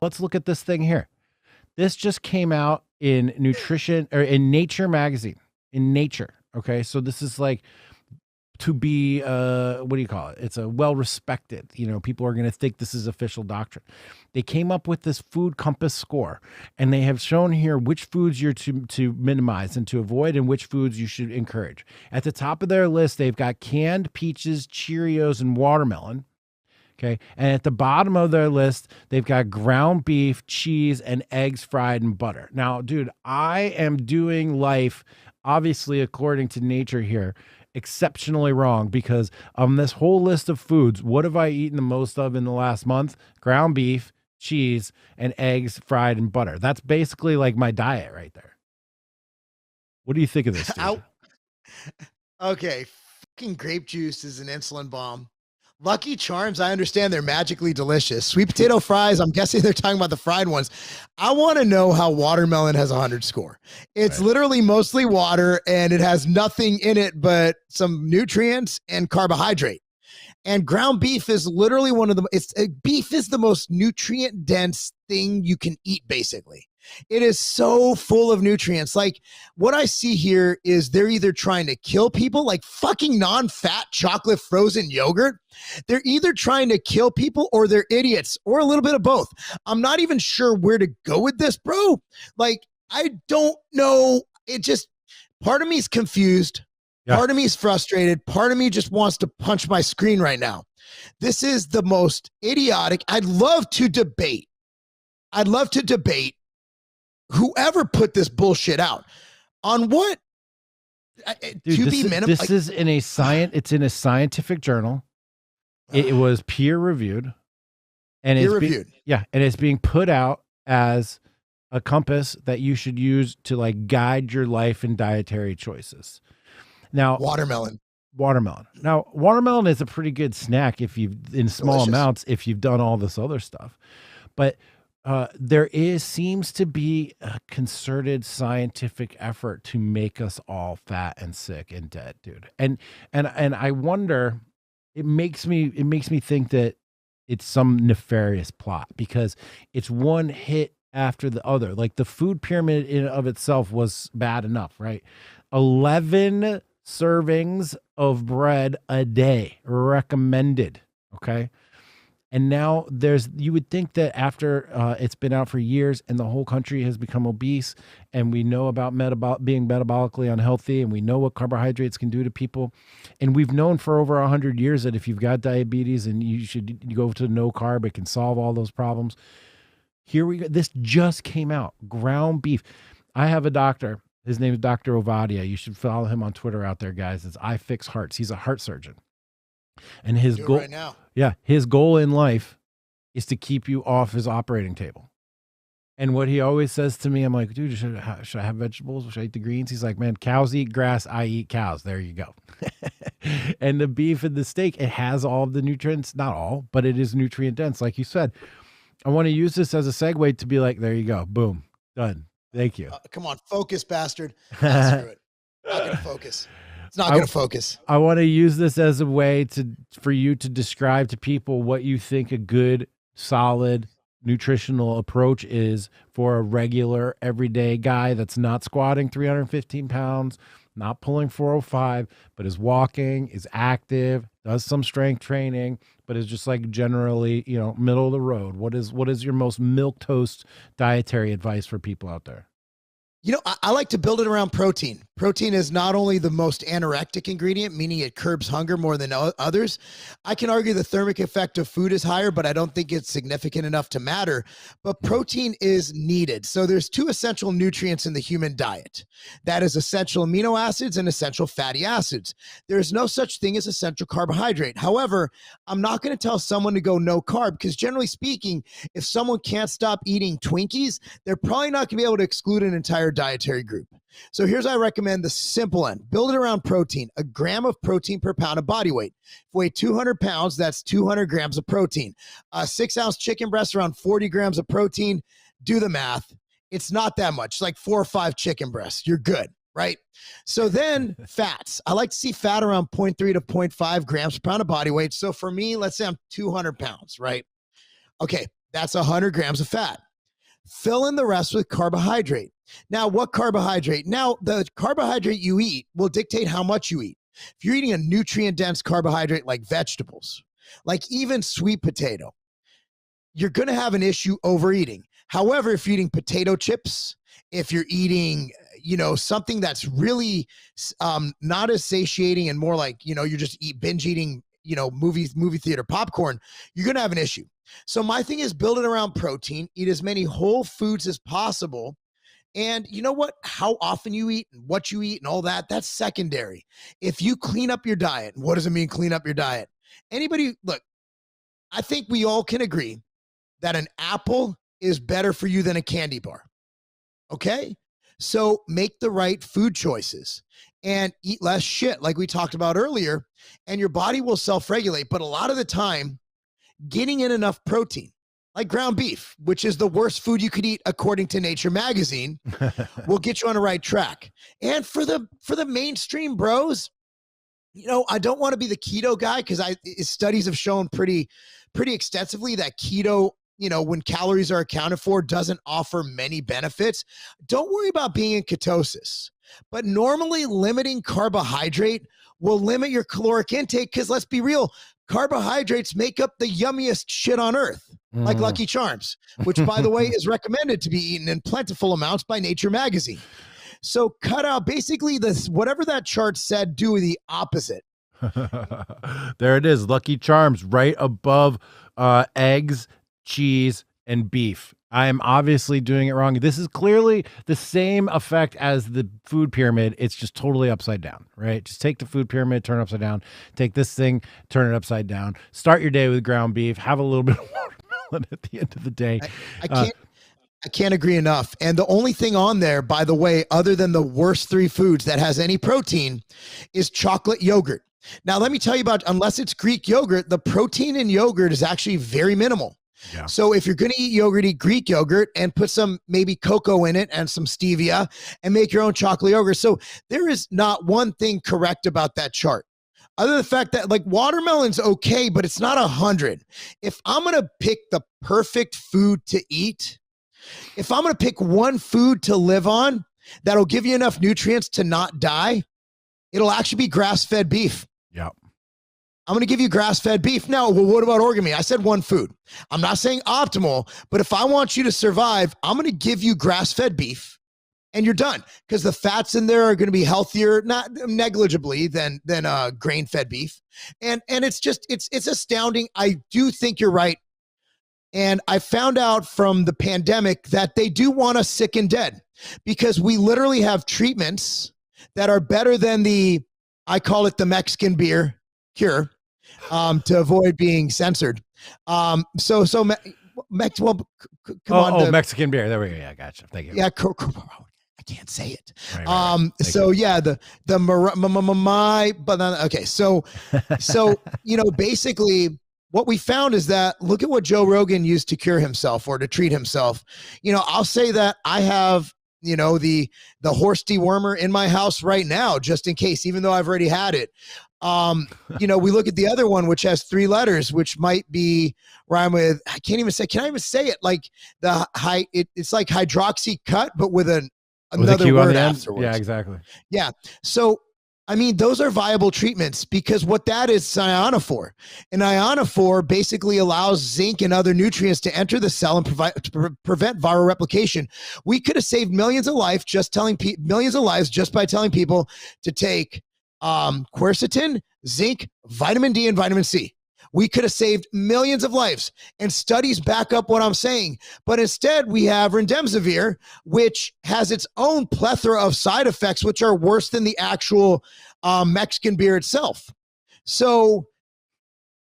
Let's look at this thing here. This just came out in Nutrition or in Nature magazine. In Nature. Okay. So this is like to be what do you call it? It's a well-respected, people are going to think this is official doctrine. They came up with this food compass score, and they have shown here which foods you're to minimize and to avoid and which foods you should encourage. At the top of their list, they've got canned peaches, Cheerios, and watermelon. Okay. And at the bottom of their list, they've got ground beef, cheese, and eggs fried in butter. Now, dude, I am doing life, obviously, according to Nature here, exceptionally wrong, because on this whole list of foods, what have I eaten the most of in the last month? Ground beef, cheese, and eggs fried in butter. That's basically like my diet right there. What do you think of this, dude? Okay. Fucking grape juice is an insulin bomb. Lucky Charms, I understand they're magically delicious. Sweet potato fries, I'm guessing they're talking about the fried ones. I want to know how watermelon has a 100 score. It's literally mostly water, and it has nothing in it but some nutrients and carbohydrate. And ground beef is literally beef is the most nutrient dense thing you can eat, basically. It is so full of nutrients. Like, what I see here is they're either trying to kill people, like fucking non-fat chocolate frozen yogurt. They're either trying to kill people or they're idiots, or a little bit of both. I'm not even sure where to go with this, bro. Like, I don't know. Part of me is confused. Yeah. Part of me is frustrated. Part of me just wants to punch my screen right now. This is the most idiotic. I'd love to debate whoever put this bullshit out on what. Dude, this is in a it's in a scientific journal. It was peer reviewed, and it's being put out as a compass that you should use to like guide your life and dietary choices. Now, watermelon. Now, watermelon is a pretty good snack in small amounts if you've done all this other stuff. But there seems to be a concerted scientific effort to make us all fat and sick and dead, dude. And I wonder, it makes me think that it's some nefarious plot, because it's one hit after the other. Like, the food pyramid in of itself was bad enough, right? 11 servings of bread a day recommended. Okay. And now you would think that after it's been out for years and the whole country has become obese, and we know about being metabolically unhealthy, and we know what carbohydrates can do to people. And we've known for over 100 years that if you've got diabetes and you go to no carb, it can solve all those problems. Here we go. This just came out. Ground beef. I have a doctor. His name is Dr. Ovadia. You should follow him on Twitter out there, guys. It's I Fix Hearts. He's a heart surgeon. And his goal right now. Yeah, his goal in life is to keep you off his operating table. And what he always says to me, I'm like, dude, should I have vegetables? Should I eat the greens? He's like, man, cows eat grass. I eat cows. There you go. And the beef and the steak, it has all of the nutrients. Not all, but it is nutrient dense. Like you said, I want to use this as a segue to be like, there you go. Boom. Done. Thank you. Come on, focus, bastard. Screw it. Not going to focus. It's not going to focus. I want to use this as a way for you to describe to people what you think a good, solid, nutritional approach is for a regular, everyday guy that's not squatting 315 pounds, not pulling 405, but is walking, is active, does some strength training, but is just like generally, middle of the road. What is your most milquetoast dietary advice for people out there? I like to build it around protein. Protein is not only the most anorectic ingredient, meaning it curbs hunger more than others. I can argue the thermic effect of food is higher, but I don't think it's significant enough to matter. But protein is needed. So there's two essential nutrients in the human diet. That is essential amino acids and essential fatty acids. There's no such thing as essential carbohydrate. However, I'm not going to tell someone to go no carb, because generally speaking, if someone can't stop eating Twinkies, they're probably not going to be able to exclude an entire dietary group. So here's I recommend the simple end. Build it around protein. 1 gram of protein per pound of body weight. If you weigh 200 pounds, that's 200 grams of protein. A 6-ounce chicken breast, around 40 grams of protein. Do the math. It's not that much. It's like 4 or 5 chicken breasts. You're good, right? So then fats. I like to see fat around 0.3 to 0.5 grams per pound of body weight. So for me, let's say I'm 200 pounds, right? Okay, That's 100 grams of fat. Fill in the rest with carbohydrate. Now, what carbohydrate? Now, the carbohydrate you eat will dictate how much you eat. If you're eating a nutrient-dense carbohydrate like vegetables, like even sweet potato, you're going to have an issue overeating. However, if you're eating potato chips, if you're eating, something that's really not as satiating and more like, you're just binge eating, movie theater popcorn, you're going to have an issue. So my thing is build it around protein, eat as many whole foods as possible. And you know what? How often you eat and what you eat and all that, that's secondary. If you clean up your diet, what does it mean clean up your diet? Look, I think we all can agree that an apple is better for you than a candy bar. Okay? So make the right food choices and eat less shit like we talked about earlier, and your body will self-regulate. But a lot of the time, getting in enough protein, like ground beef, which is the worst food you could eat according to Nature magazine, will get you on the right track. And for the mainstream bros, I don't want to be the keto guy because studies have shown pretty extensively that keto, when calories are accounted for, doesn't offer many benefits. Don't worry about being in ketosis. But normally limiting carbohydrate will limit your caloric intake because let's be real, carbohydrates make up the yummiest shit on earth, like Lucky Charms, which, by the way, is recommended to be eaten in plentiful amounts by Nature magazine. So cut out basically whatever that chart said, do the opposite. There it is. Lucky Charms right above eggs, cheese, and beef. I am obviously doing it wrong. This is clearly the same effect as the food pyramid. It's just totally upside down, right? Just take the food pyramid, turn it upside down. Take this thing, turn it upside down. Start your day with ground beef. Have a little bit of watermelon at the end of the day. I can't agree enough. And the only thing on there, by the way, other than the worst 3 foods that has any protein, is chocolate yogurt. Now, let me tell you unless it's Greek yogurt, the protein in yogurt is actually very minimal. Yeah. So if you're going to eat yogurt, eat Greek yogurt and put some maybe cocoa in it and some stevia and make your own chocolate yogurt. So there is not one thing correct about that chart. Other than the fact that like watermelon's okay, but it's not 100. If I'm going to pick the perfect food to eat, if I'm going to pick one food to live on that'll give you enough nutrients to not die, it'll actually be grass-fed beef. Yeah. I'm going to give you grass-fed beef. Now, well, what about organ meat? I said one food. I'm not saying optimal, but if I want you to survive, I'm going to give you grass-fed beef and you're done because the fats in there are going to be healthier, not negligibly than grain-fed beef. And it's astounding. I do think you're right. And I found out from the pandemic that they do want us sick and dead because we literally have treatments that are better than I call it the Mexican beer cure, to avoid being censored. Well, come on. Mexican beer. There we go. Yeah, gotcha. Thank you. Yeah, I can't say it. Right. So yeah, okay. So basically what we found is that look at what Joe Rogan used to cure himself or to treat himself. I'll say that I have the horse dewormer in my house right now, just in case, even though I've already had it. We look at the other one, which has 3 letters, which might be rhyme with, can I even say it? Like it's like hydroxy cut, but with another word afterwards. Yeah, exactly. Yeah. So, those are viable treatments because what that is ionophore. And ionophore basically allows zinc and other nutrients to enter the cell and prevent viral replication. We could have saved millions of lives just by telling people to take quercetin, zinc, vitamin D, and vitamin C. We could have saved millions of lives, and studies back up what I'm saying. But instead, we have remdesivir, which has its own plethora of side effects, which are worse than the actual Mexican beer itself. So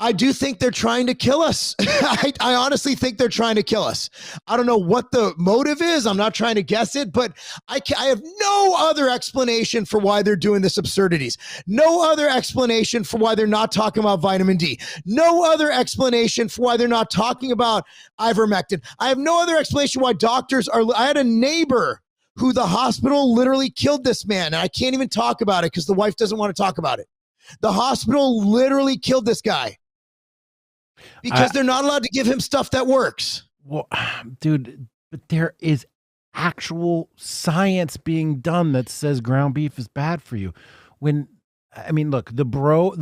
I do think they're trying to kill us. I honestly think they're trying to kill us. I don't know what the motive is. I'm not trying to guess it, but I have no other explanation for why they're doing this absurdities. No other explanation for why they're not talking about vitamin D. No other explanation for why they're not talking about ivermectin. I have no other explanation why doctors are. I had a neighbor who the hospital literally killed this man, and I can't even talk about it because the wife doesn't want to talk about it. The hospital literally killed this guy. Because they're not allowed to give him stuff that works. Well, dude, but there is actual science being done that says ground beef is bad for you. When I mean, look, the bro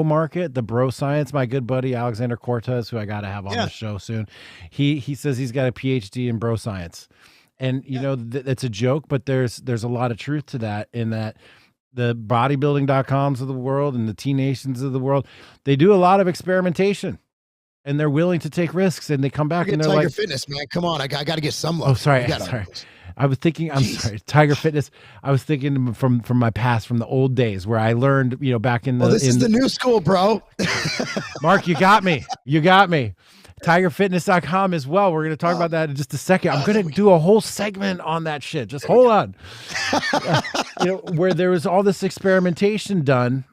market, the bro science, my good buddy Alexander Cortez, who I got to have on Yeah. the show soon. He says he's got a PhD in bro science. And you know, it's a joke, but there's a lot of truth to that, in that the bodybuilding.coms of the world and the T Nations of the world, they do a lot of experimentation. And they're willing to take risks, and they come back and they're Tiger like, Fitness, man. Come on, I got to get some love. "Oh, sorry, You gotta- sorry." I was thinking, I'm sorry, Tiger Fitness. I was thinking from my past, from the old days where I learned, you know, back in the. Well, this is the new school, bro. Mark, you got me. You got me. TigerFitness.com as well. We're going to talk about that in just a second. I'm going to do a whole segment on that shit. Just hold on. You know, where there was all this experimentation done.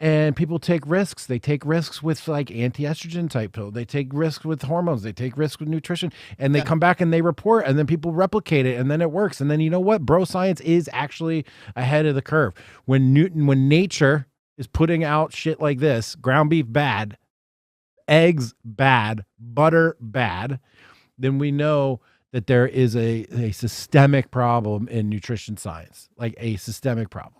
And people take risks. They take risks with like anti-estrogen type pill. They take risks with hormones. They take risks with nutrition, and they come back and they report, and then people replicate it, and then it works. And then you know what? Bro science is actually ahead of the curve. When nature is putting out shit like this, ground beef bad, eggs bad, butter bad, then we know that there is a systemic problem in nutrition science, like a systemic problem.